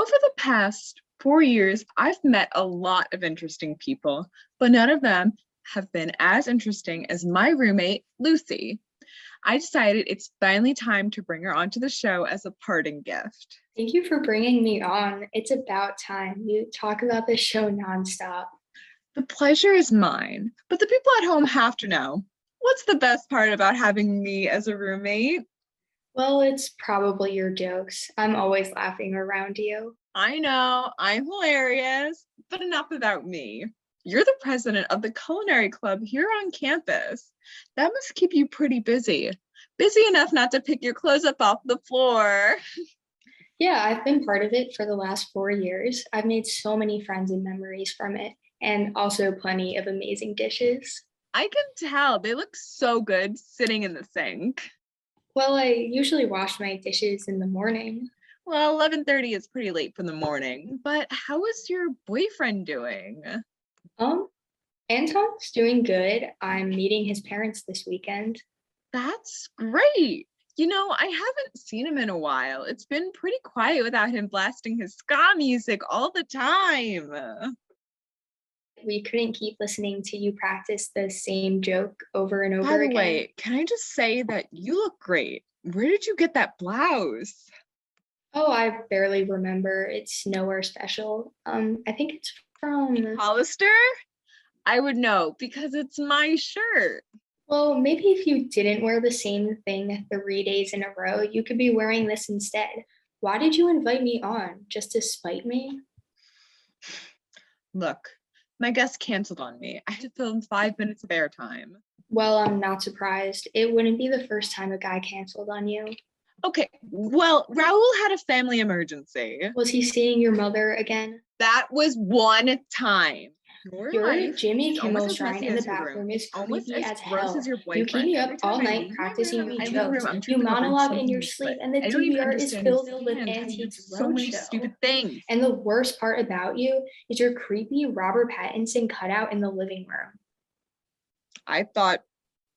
Over the past 4 years, I've met a lot of interesting people, but none of them have been as interesting as my roommate, Lucy. I decided it's finally time to bring her onto the show as a parting gift. Thank you for bringing me on. It's about time. You talk about this show nonstop. The pleasure is mine, but the people at home have to know. What's the best part about having me as a roommate? Well, it's probably your jokes. I'm always laughing around you. I know, I'm hilarious, but enough about me. You're the president of the culinary club here on campus. That must keep you pretty busy. Busy enough not to pick your clothes up off the floor. Yeah, I've been part of it for the last 4 years. I've made so many friends and memories from it, and also plenty of amazing dishes. I can tell they look so good sitting in the sink. Well, I usually wash my dishes in the morning. Well, 11:30 is pretty late for the morning, but how is your boyfriend doing? Um, Anton's doing good. I'm meeting his parents this weekend. That's great. I haven't seen him in a while. It's been pretty quiet without him blasting his ska music all the time. We couldn't keep listening to you practice the same joke over and By over the again. way, can I just say that you look great? Where did you get that blouse? Oh, I barely remember. It's nowhere special. I think it's from, Hollister? I would know because it's my shirt. well, maybe if you didn't wear the same thing 3 days in a row, you could be wearing this instead. Why did you invite me on? Just to spite me? Look, my guest canceled on me. I had to film 5 minutes of airtime. Well, I'm not surprised. It wouldn't be the first time a guy canceled on you. Okay, well, Raul had a family emergency. Was he seeing your mother again? That was one time. Your Your life Jimmy is almost Kimmel as shrine messy in the as your room. bathroom It's is almost creepy as as gross as hell. your You keep boyfriend. me Every up time all I night leave my practicing room, your I leave the room, jokes. I'm You tripping over monologue in your something, sleep, but and the I don't even DVR is understand his filled with stand how he does Antiques so many Roadshow. stupid things. And the worst part about you is your creepy Robert Pattinson cutout in the living room. I thought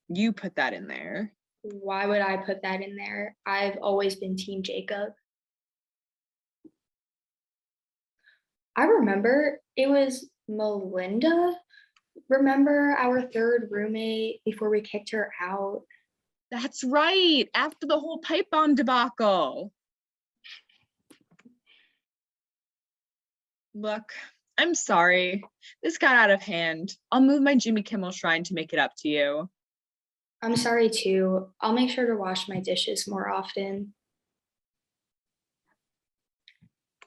you put that in there. Why would I put that in there? I've always been Team Jacob. I remember it was Melinda. Remember our third roommate before we kicked her out? That's right, after the whole pipe bomb debacle. Look, I'm sorry. This got out of hand. I'll move my Jimmy Kimmel shrine to make it up to you. I'm sorry too. I'll make sure to wash my dishes more often.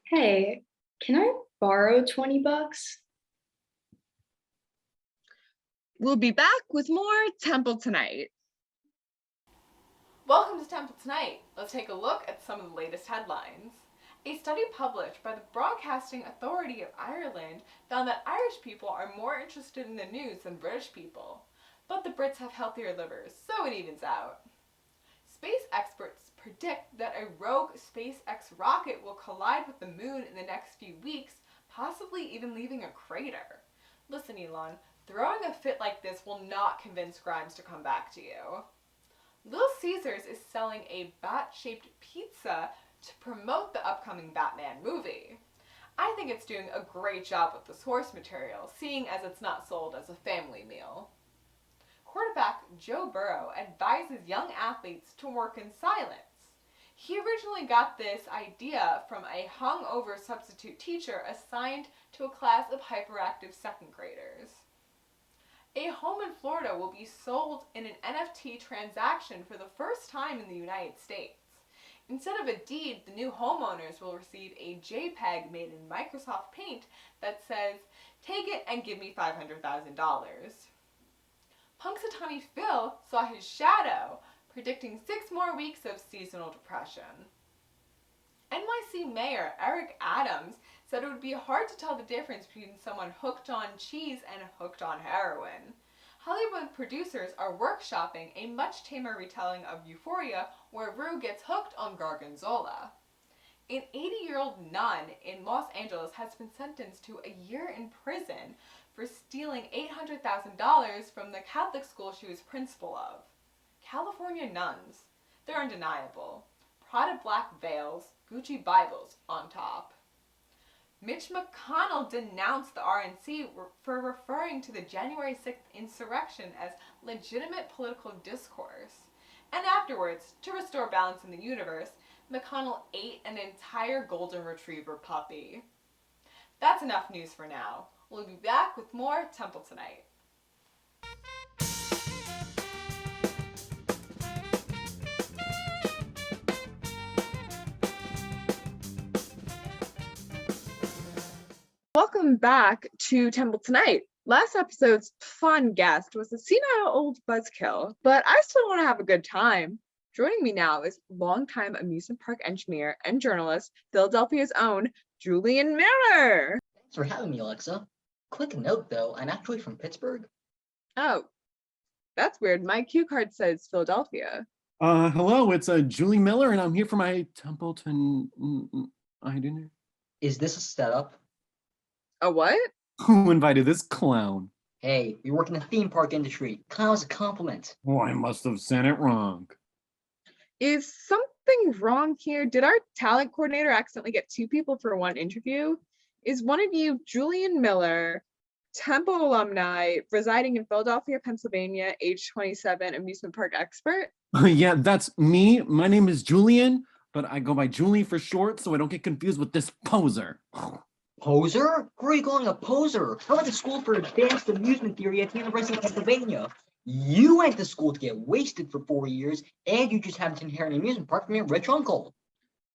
Hey, can I borrow 20 bucks? We'll be back with more Temple Tonight. Welcome to Temple Tonight. Let's take a look at some of the latest headlines. A study published by the Broadcasting Authority of Ireland found that Irish people are more interested in the news than British people. But the Brits have healthier livers, so it evens out. Space experts predict that a rogue SpaceX rocket will collide with the moon in the next few weeks, possibly even leaving a crater. Listen, Elon, throwing a fit like this will not convince Grimes to come back to you. Little Caesars is selling a bat-shaped pizza to promote the upcoming Batman movie. I think it's doing a great job with the source material, seeing as it's not sold as a family meal. Quarterback Joe Burrow advises young athletes to work in silence. He originally got this idea from a hungover substitute teacher assigned to a class of hyperactive second graders. A home in Florida will be sold in an NFT transaction for the first time in the United States. Instead of a deed, the new homeowners will receive a JPEG made in Microsoft Paint that says, "Take it and give me $500,000. Punxsutawney Phil saw his shadow, predicting 6 more weeks of seasonal depression. NYC Mayor Eric Adams said it would be hard to tell the difference between someone hooked on cheese and hooked on heroin. Hollywood producers are workshopping a much tamer retelling of Euphoria where Rue gets hooked on Gorgonzola. An 80-year-old nun in Los Angeles has been sentenced to a year in prison for stealing $800,000 from the Catholic school she was principal of. California nuns. They're undeniable. Prada black veils, Gucci Bibles on top. Mitch McConnell denounced the RNC for referring to the January 6th insurrection as legitimate political discourse. And afterwards, to restore balance in the universe, McConnell ate an entire golden retriever puppy. That's enough news for now. We'll be back with more Temple Tonight. Welcome back to Temple Tonight. Last episode's fun guest was a senile old buzzkill, but I still want to have a good time. Joining me now is longtime amusement park engineer and journalist, Philadelphia's own Julian Miller. Thanks for having me, Alexa. Quick note though, I'm actually from Pittsburgh. Oh, that's weird. My cue card says Philadelphia. Hello, it's Julie Miller, and I'm here for my Templeton dinner. Is this a setup? A what? Who invited this clown? Hey, we work in the theme park industry. Clown's a compliment. Oh, I must have said it wrong. Is something wrong here? Did our talent coordinator accidentally get two people for one interview? Is one of you Julian Miller, Temple alumni, residing in Philadelphia, Pennsylvania, age 27, amusement park expert? Yeah, that's me. My name is Julian, but I go by Julie for short so I don't get confused with this poser. Poser? Who are you calling a poser? I went to school for advanced amusement theory at the University of Pennsylvania. You went to school to get wasted for 4 years, and you just happened to inherit an amusement park from your rich uncle.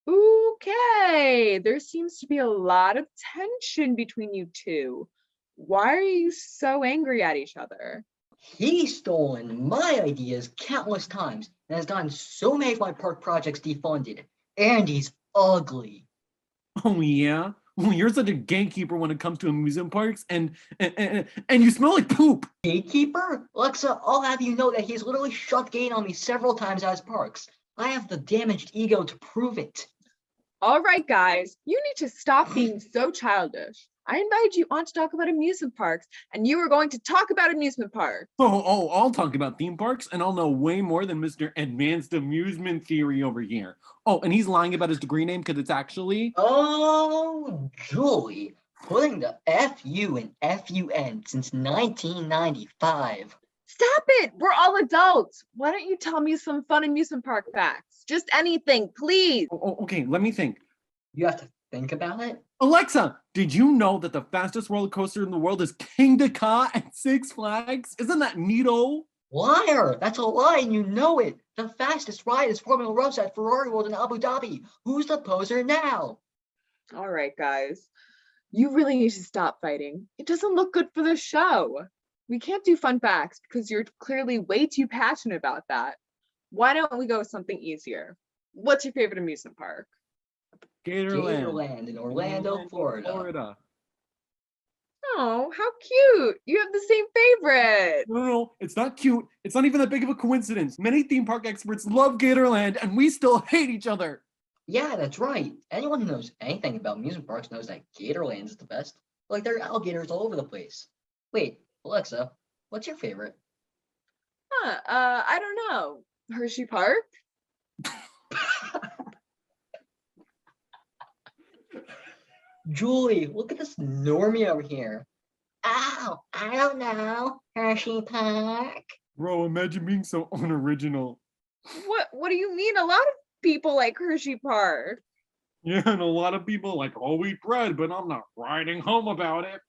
Okay, there seems to be a lot of tension between you two. Why are you so angry at each other? He's stolen my ideas countless times and has gotten so many of my park projects defunded. And he's ugly. Oh, yeah? Well, you're such a gatekeeper when it comes to amusement parks, and you smell like poop. Gatekeeper? Alexa, I'll have you know that he's literally shut gate on me several times at his parks. I have the damaged ego to prove it. All right, guys, you need to stop being so childish. I invited you on to talk about amusement parks, and you were going to talk about amusement parks. Oh, I'll talk about theme parks, and I'll know way more than Mr. Advanced Amusement Theory over here. Oh, and he's lying about his degree name because it's actually... Oh, Julie, putting the FU in FUN since 1995. Stop it! We're all adults. Why don't you tell me some fun amusement park facts? Just anything, please. Oh, okay, let me think. You have to think about it? Alexa, did you know that the fastest roller coaster in the world is King Dakar at Six Flags? Isn't that neato? Liar! That's a lie and you know it! The fastest ride is Formula Rossa at Ferrari World in Abu Dhabi. Who's the poser now? All right, guys. You really need to stop fighting. It doesn't look good for the show. We can't do fun facts because you're clearly way too passionate about that. Why don't we go with something easier? What's your favorite amusement park? Gatorland in Orlando, Florida. Oh, how cute. You have the same favorite. No, it's not cute. It's not even that big of a coincidence. Many theme park experts love Gatorland, and we still hate each other. Yeah, that's right. Anyone who knows anything about amusement parks knows that Gatorland is the best. Like, there are alligators all over the place. Wait, Alexa, what's your favorite? I don't know. Hershey Park? Julie, look at this normie over here. Oh, I don't know. Hershey Park. Bro, imagine being so unoriginal. What do you mean? A lot of people like Hershey Park. Yeah, and a lot of people like whole wheat bread, but I'm not writing home about it.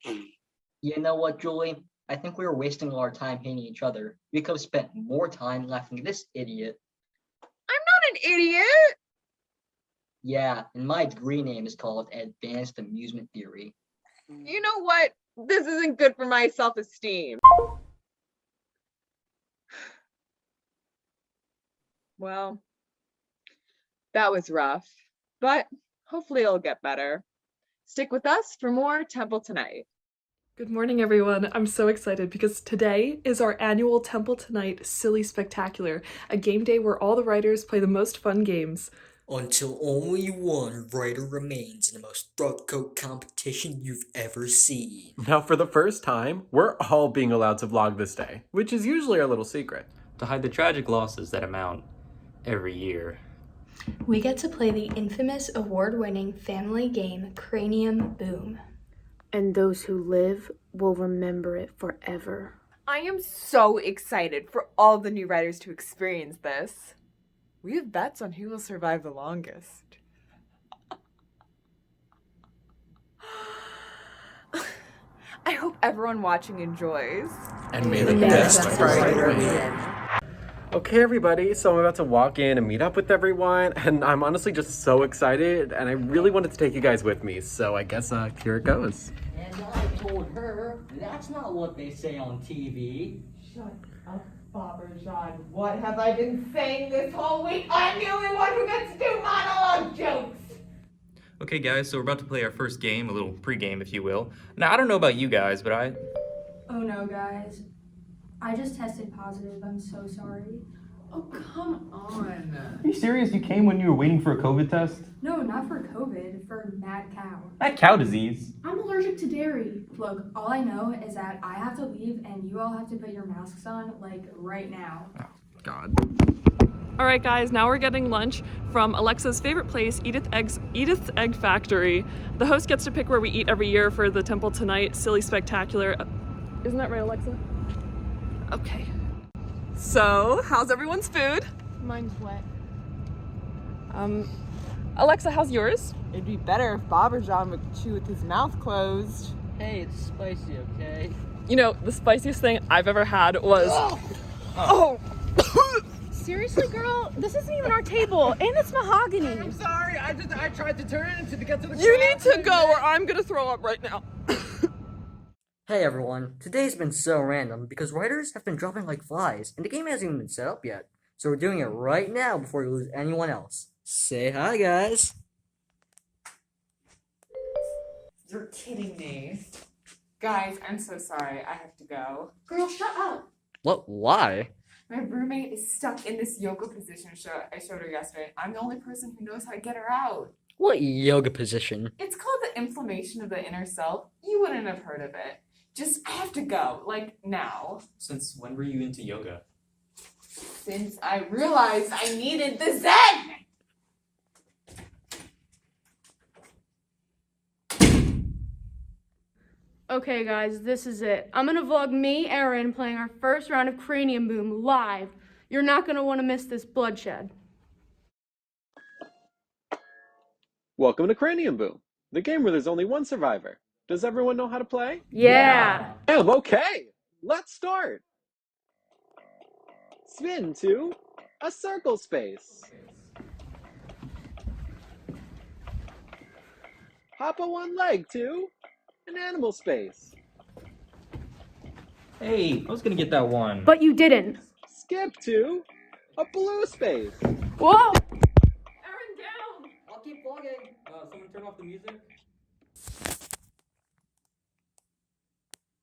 You know what, Julie? I think we were wasting our time hating each other. We could have spent more time laughing at this idiot. I'm not an idiot. Yeah, and my degree name is called Advanced Amusement Theory. You know what? This isn't good for my self-esteem. Well, that was rough, but hopefully it'll get better. Stick with us for more Temple Tonight. Good morning, everyone. I'm so excited because today is our annual Temple Tonight Silly Spectacular, a game day where all the writers play the most fun games. Until only one writer remains in the most throat coat competition you've ever seen. Now, for the first time, we're all being allowed to vlog this day, which is usually our little secret. To hide the tragic losses that amount every year. We get to play the infamous award-winning family game Cranium Boom. And those who live will remember it forever. I am so excited for all the new writers to experience this. We have bets on who will survive the longest. I hope everyone watching enjoys. And may the best writer win. Okay, everybody, so I'm about to walk in and meet up with everyone, and I'm honestly just so excited, and I really wanted to take you guys with me, so I guess here it goes. And I told her that's not what they say on TV. Shut up, Barbershop. What have I been saying this whole week? I'm the only one who gets to do monologue jokes. Okay guys, so we're about to play our first game, a little pre-game if you will. Now I don't know about you guys, but Oh no guys, I just tested positive, I'm so sorry. Oh, come on. Are you serious? You came when you were waiting for a COVID test? No, not for COVID, for mad cow. Mad cow disease? I'm allergic to dairy. Look, all I know is that I have to leave and you all have to put your masks on, like, right now. Oh, God. All right, guys, now we're getting lunch from Alexa's favorite place, Edith's Egg Factory. The host gets to pick where we eat every year for the Temple Tonight Silly Spectacular. Isn't that right, Alexa? Okay. So, how's everyone's food? Mine's wet. Alexa, how's yours? It'd be better if Barbershop would chew with his mouth closed. Hey, it's spicy, okay? You know, the spiciest thing I've ever had was... Oh! Seriously, girl? This isn't even our table, and it's mahogany. I'm sorry, I tried to turn it to get to the You need to go or I'm gonna throw up right now. Hey everyone, today's been so random because writers have been dropping like flies, and the game hasn't even been set up yet. So we're doing it right now before we lose anyone else. Say hi, guys. You're kidding me. Guys, I'm so sorry. I have to go. Girl, shut up. What? Why? My roommate is stuck in this yoga position I showed her yesterday. I'm the only person who knows how to get her out. What yoga position? It's called the inflammation of the inner self. You wouldn't have heard of it. I have to go, like now. Since when were you into yoga? Since I realized I needed the Zen! Okay guys, this is it. I'm gonna vlog me, Erin, playing our first round of Cranium Boom live. You're not gonna wanna miss this bloodshed. Welcome to Cranium Boom, the game where there's only one survivor. Does everyone know how to play? Yeah. Okay, let's start. Spin to a circle space. Hop on one leg to an animal space. Hey, I was gonna get that one. But you didn't. Skip to a blue space. Whoa! Erin, down! I'll keep vlogging. Someone turn off the music.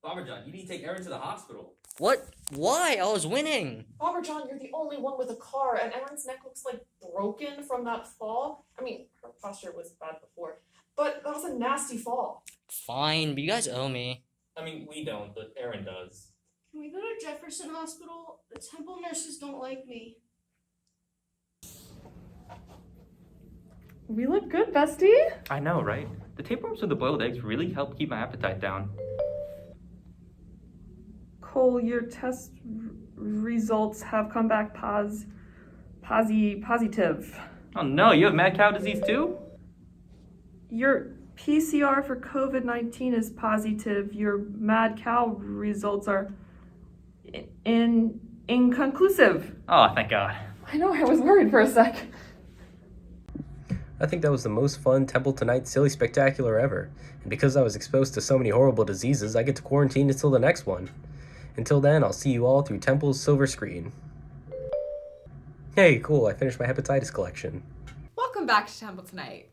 Barbershop, you need to take Erin to the hospital. What? Why? I was winning. John, you're the only one with a car, and Erin's neck looks like broken from that fall. I mean, her posture was bad before, but that was a nasty fall. Fine, but you guys owe me. I mean, we don't, but Erin does. Can we go to Jefferson Hospital? The Temple nurses don't like me. We look good, bestie. I know, right? The tapeworms with the boiled eggs really help keep my appetite down. Cole, your test results have come back positive. Oh no, you have mad cow disease too? Your PCR for COVID-19 is positive. Your mad cow results are inconclusive. Oh, thank God. I know, I was worried for a sec. I think that was the most fun Temple Tonight Silly Spectacular ever. And because I was exposed to so many horrible diseases, I get to quarantine until the next one. Until then, I'll see you all through Temple's silver screen. Hey, cool, I finished my hepatitis collection. Welcome back to Temple Tonight.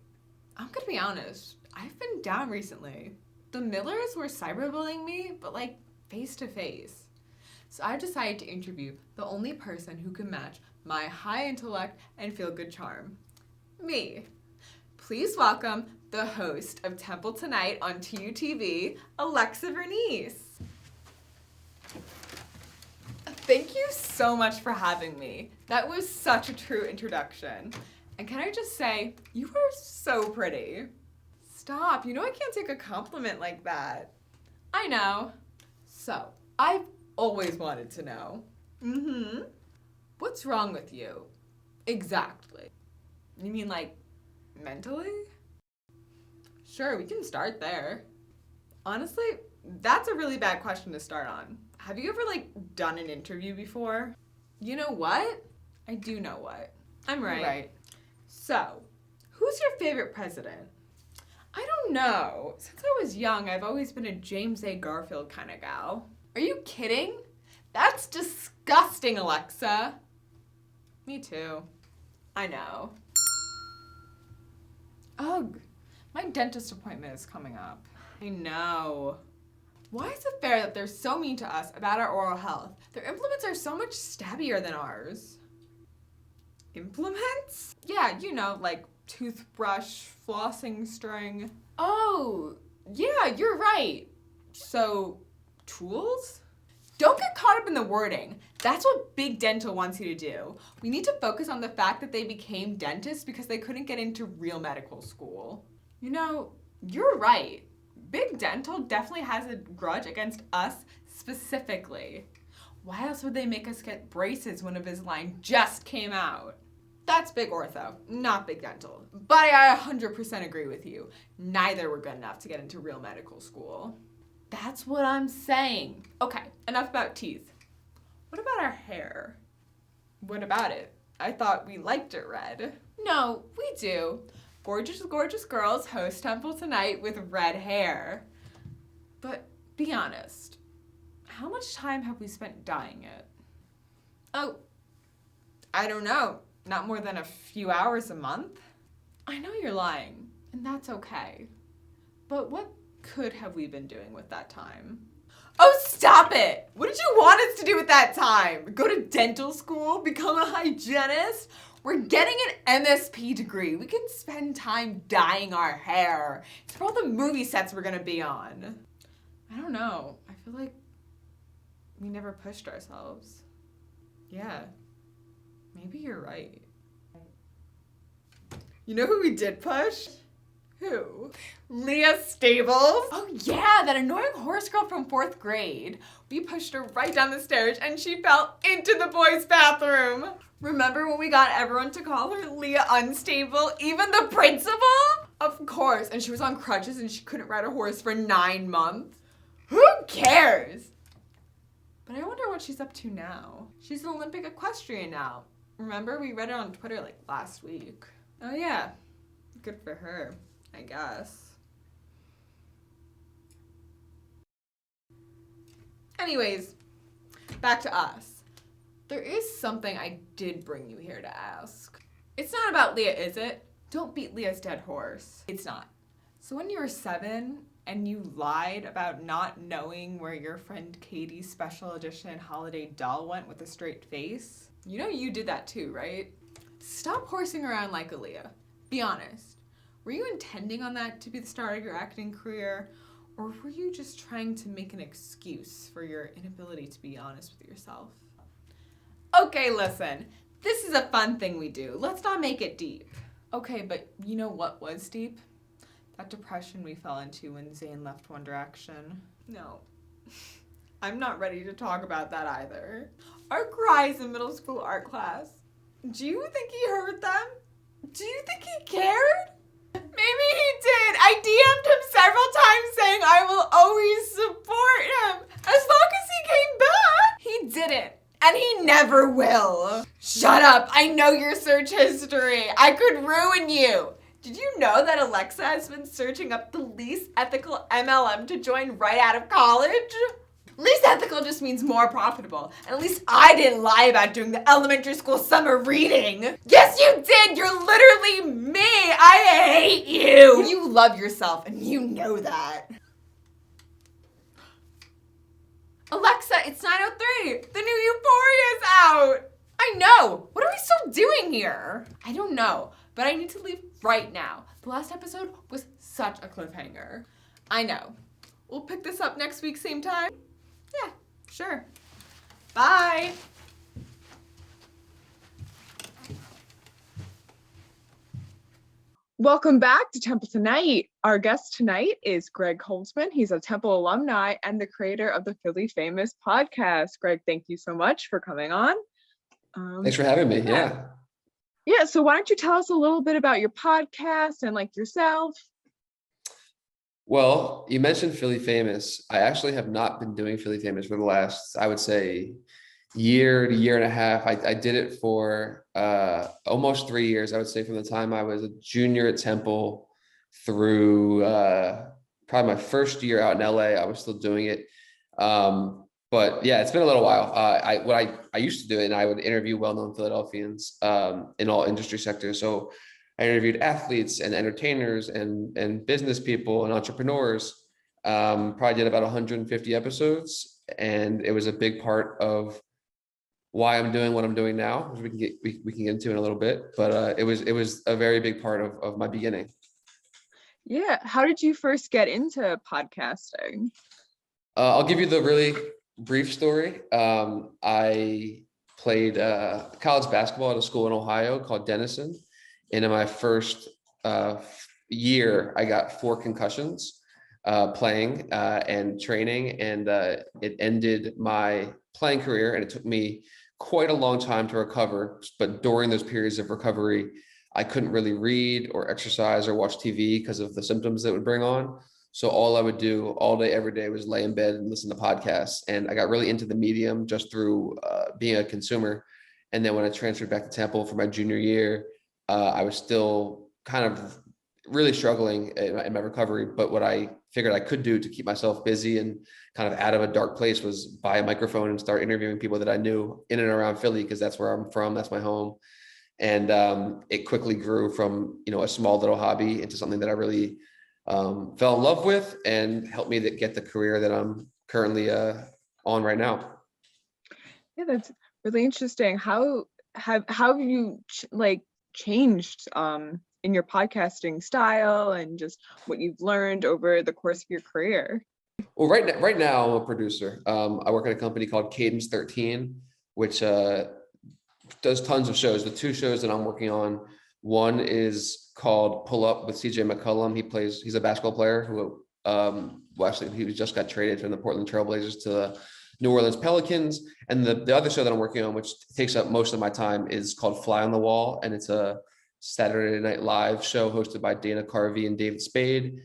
I'm gonna be honest, I've been down recently. The Millers were cyberbullying me, but like face to face. So I decided to interview the only person who can match my high intellect and feel-good charm. Me. Please welcome the host of Temple Tonight on TUTV, Alexa Vernice. Thank you so much for having me. That was such a true introduction. And can I just say, you are so pretty. Stop, you know I can't take a compliment like that. I know. So, I've always wanted to know. What's wrong with you? Exactly. You mean like mentally? Sure, we can start there. Honestly, that's a really bad question to start on. Have you ever like done an interview before? You know what? I do know what. I'm right. So, who's your favorite president? I don't know. Since I was young, I've always been a James A. Garfield kind of gal. Are you kidding? That's disgusting, Alexa. Me too. I know. Ugh, my dentist appointment is coming up. I know. Why is it fair that they're so mean to us about our oral health? Their implements are so much stabbier than ours. Implements? Yeah, you know, like toothbrush, flossing string. Oh, yeah, you're right. So, tools? Don't get caught up in the wording. That's what Big Dental wants you to do. We need to focus on the fact that they became dentists because they couldn't get into real medical school. You know, you're right. Big Dental definitely has a grudge against us specifically. Why else would they make us get braces when Invisalign just came out? That's Big Ortho, not Big Dental. But I 100% agree with you. Neither were good enough to get into real medical school. That's what I'm saying. Okay, enough about teeth. What about our hair? What about it? I thought we liked it red. No, we do. Gorgeous, gorgeous girls host Temple tonight with red hair. But be honest, how much time have we spent dyeing it? Oh, I don't know. Not more than a few hours a month? I know you're lying, and that's okay. But what could have we been doing with that time? Oh, stop it! What did you want us to do with that time? Go to dental school? Become a hygienist? We're getting an MSP degree. We can spend time dyeing our hair. It's for all the movie sets we're gonna be on. I don't know. I feel like we never pushed ourselves. Yeah. Maybe you're right. You know who we did push? Who? Leah Stables. Oh yeah, that annoying horse girl from 4th grade. We pushed her right down the stairs and she fell into the boys' bathroom. Remember when we got everyone to call her Leah Unstable? Even the principal? Of course, and she was on crutches and she couldn't ride a horse for 9 months. Who cares? But I wonder what she's up to now. She's an Olympic equestrian now. Remember, we read it on Twitter like last week. Oh yeah, good for her, I guess. Anyways, back to us. There is something I did bring you here to ask. It's not about Leah, is it? Don't beat Leah's dead horse. It's not. So when you were 7 and you lied about not knowing where your friend Katie's special edition holiday doll went with a straight face, you know you did that too, right? Stop horsing around like Aaliyah. Be honest. Were you intending on that to be the start of your acting career? Or were you just trying to make an excuse for your inability to be honest with yourself? Okay, listen. This is a fun thing we do. Let's not make it deep. Okay, but you know what was deep? That depression we fell into when Zayn left One Direction. No. I'm not ready to talk about that either. Our cries in middle school art class. Do you think he heard them? Do you think he cared? Maybe he did. I DM'd him several times saying I will always support him as long as he came back. He didn't. And he never will. Shut up. I know your search history. I could ruin you. Did you know that Alexa has been searching up the least ethical MLM to join right out of college? Least ethical just means more profitable. And at least I didn't lie about doing the elementary school summer reading. Yes, you did. You're literally me. I hate you. You love yourself and you know that. Alexa, it's 9:03. The new Euphoria is out. I know. What are we still doing here? I don't know, but I need to leave right now. The last episode was such a cliffhanger. I know. We'll pick this up next week, same time. Yeah, sure. Bye. Welcome back to Temple Tonight. Our guest tonight is Greg Holdsman. He's a Temple alumni and the creator of the Philly Famous podcast. Greg, thank you so much for coming on. Thanks for having me. Yeah. Yeah, so why don't you tell us a little bit about your podcast and like yourself? Well, you mentioned Philly Famous. I actually have not been doing Philly Famous for the last, I would say, year to year and a half. I did it for almost 3 years. I would say from the time I was a junior at Temple through probably my first year out in LA, I was still doing it. But yeah, it's been a little while. I used to do it, and I would interview well-known Philadelphians in all industry sectors. So I interviewed athletes and entertainers and business people and entrepreneurs. Probably did about 150 episodes, and it was a big part of why I'm doing what I'm doing now, which we can get into in a little bit. But it was a very big part of my beginning. Yeah, how did you first get into podcasting? I'll give you the really brief story. I played college basketball at a school in Ohio called Denison. And in my first year, I got 4 concussions playing and training, and it ended my playing career. And it took me quite a long time to recover. But during those periods of recovery, I couldn't really read or exercise or watch TV because of the symptoms that would bring on. So all I would do all day, every day was lay in bed and listen to podcasts. And I got really into the medium just through being a consumer. And then when I transferred back to Temple for my junior year, I was still kind of really struggling in my recovery. But what I figured I could do to keep myself busy and kind of out of a dark place was buy a microphone and start interviewing people that I knew in and around Philly, because that's where I'm from. That's my home. And it quickly grew from, a small little hobby into something that I really fell in love with and helped me to get the career that I'm currently on right now. Yeah, that's really interesting. How have you changed in your podcasting style and just what you've learned over the course of your career? Well, right now I'm a producer. I work at a company called Cadence 13, which does tons of shows. The 2 shows that I'm working on, one is called Pull Up with CJ McCollum. He's a basketball player who he just got traded from the Portland Trailblazers to the New Orleans Pelicans. And the other show that I'm working on, which takes up most of my time, is called Fly on the Wall. And it's a Saturday Night Live show hosted by Dana Carvey and David Spade.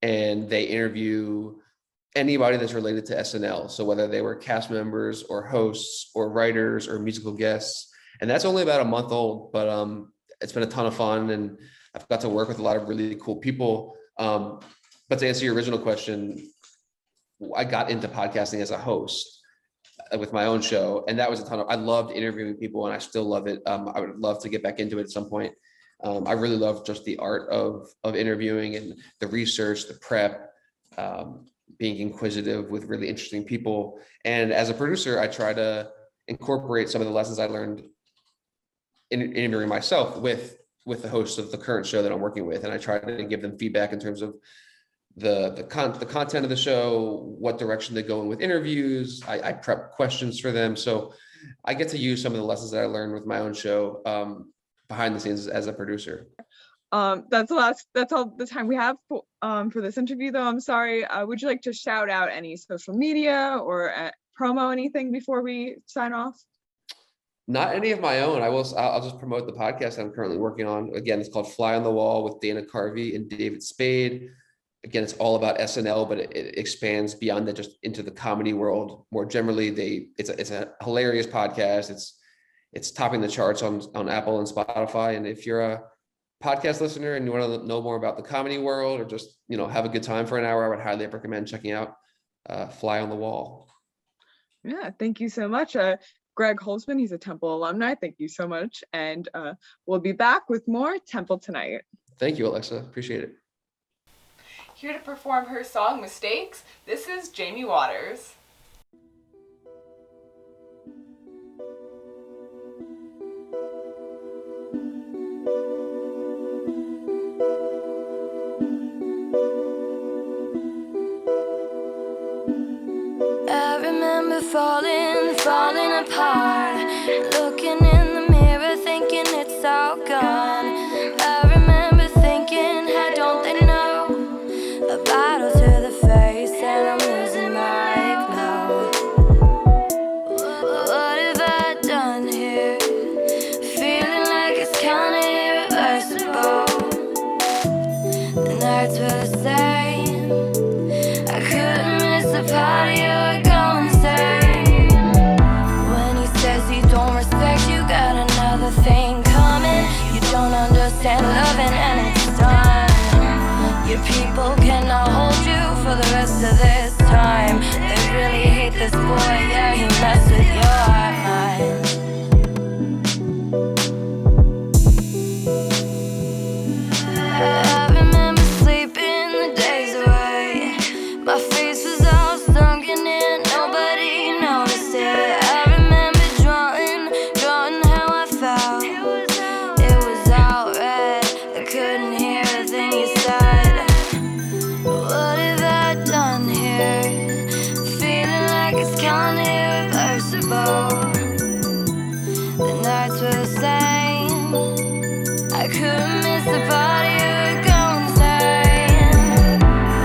And they interview anybody that's related to SNL. So whether they were cast members or hosts or writers or musical guests. And that's only about a month old, but it's been a ton of fun, and I've got to work with a lot of really cool people. But to answer your original question, I got into podcasting as a host with my own show, and that was I loved interviewing people, and I still love it. I would love to get back into it at some point. I really love just the art of interviewing and the research, the prep, being inquisitive with really interesting people. And as a producer, I try to incorporate some of the lessons I learned in interviewing myself with the hosts of the current show that I'm working with. And I try to give them feedback in terms of the content of the show, what direction they go in with interviews. I prep questions for them. So I get to use some of the lessons that I learned with my own show behind the scenes as a producer. That's all the time we have for this interview, though. I'm sorry. Would you like to shout out any social media or promo anything before we sign off? Not any of my own. I'll just promote the podcast that I'm currently working on. Again, it's called Fly on the Wall with Dana Carvey and David Spade. Again, it's all about SNL, but it expands beyond that, just into the comedy world more generally. It's a hilarious podcast. It's topping the charts on Apple and Spotify. And if you're a podcast listener and you want to know more about the comedy world, or just have a good time for an hour, I would highly recommend checking out Fly on the Wall. Yeah, thank you so much. Greg Holdsman, he's a Temple alumni. Thank you so much. And we'll be back with more Temple Tonight. Thank you, Alexa. Appreciate it. Here to perform her song Mistakes, this is Jamie Waters. I remember falling apart, looking in the mirror thinking it's all gone. I remember thinking nights were the same. I couldn't miss the party or go insane. When he says he don't respect you, got another thing coming. You don't understand loving and it's done. Your people cannot hold you for the rest of this time. They really hate this boy, yeah, he messed with your mind. I remember sleeping the days away. My face was all sunken in, nobody noticed it. I remember drawing how I felt. It was all red, I couldn't hear a thing you said. What have I done here? Feeling like it's kinda irreversible. The nights were the same. I couldn't miss the party or go insane.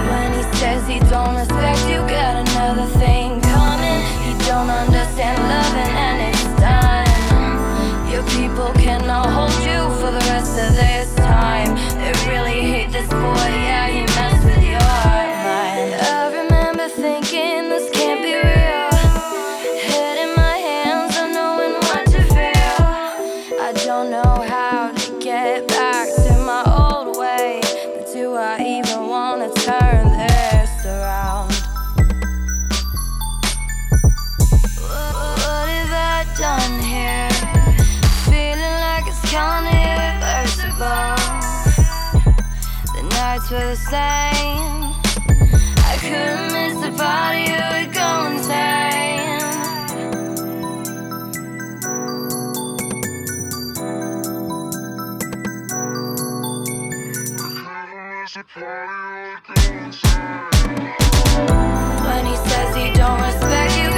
When he says he don't respect you, got another thing coming. He don't understand loving and it's done. Your people cannot hold you for the rest of this time. They really hate this boy, yeah, he messed with your mind. I remember thinking this can't be real. Head in my hands, not knowing what to feel. I don't know how to get back to my old way, but do I even wanna turn this around? What have I done here? Feeling like it's kinda irreversible. The nights were the same. I couldn't miss the party or go insane. When he says he don't respect you,